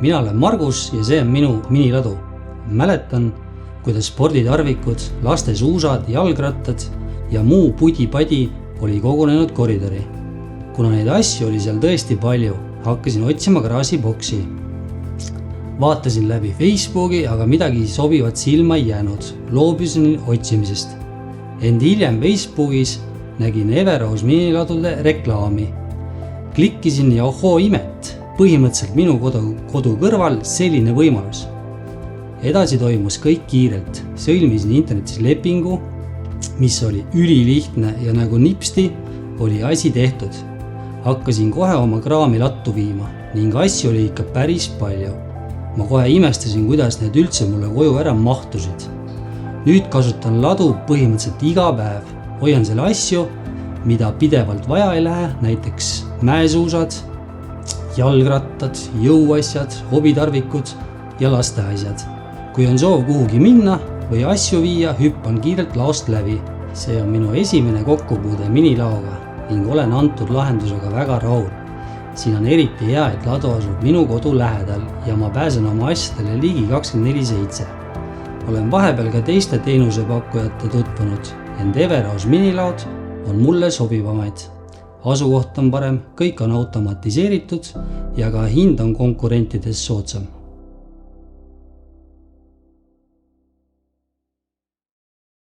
Mina olen Margus ja see on minu miniladu. Mäletan, kuidas sporditarvikud, laste suusad, jalgrattad ja muu pudi-padi oli kogunenud koridori. Kuna neid asju oli seal tõesti palju, hakkasin otsima garaažiboksi. Vaatasin läbi Facebooki, aga midagi sobivat silma ei jäänud. Loobusin otsimisest. Ent hiljem Facebookis nägin Everose miniladude reklaami. Klikkisin ja ohoo imet, põhimõtteliselt minu kodu kõrval selline võimalus. Edasi toimus kõik kiirelt. Sõlmisin internetis lepingu, mis oli ülilihtne ja nagu nipsti oli asi tehtud. Hakkasin kohe oma kraami lattu viima ning asju oli ikka päris palju. Ma kohe imestasin, kuidas need üldse mulle koju ära mahtusid. Nüüd kasutan ladu põhimõtteliselt iga päev. Hoian selle asju, mida pidevalt vaja ei lähe, näiteks mäesuusad, jalgrattad, jõuasjad, hobitarvikud ja lasteasjad. Kui on soov kuhugi minna või asju viia, hüppan kiirelt laost läbi. See on minu esimene kokkupuude minilaoga ning olen antud lahendusega väga rahul. Siin on eriti hea, et ladu asub minu kodu lähedal ja ma pääsen oma asjadele ligi 24/7. Olen vahepeal ka teiste teenusepakkujate tutvunud, ent Everose minilaod on mulle sobivamaid. Asukoht on parem, kõik on automatiseeritud ja ka hind on konkurentides soodsam.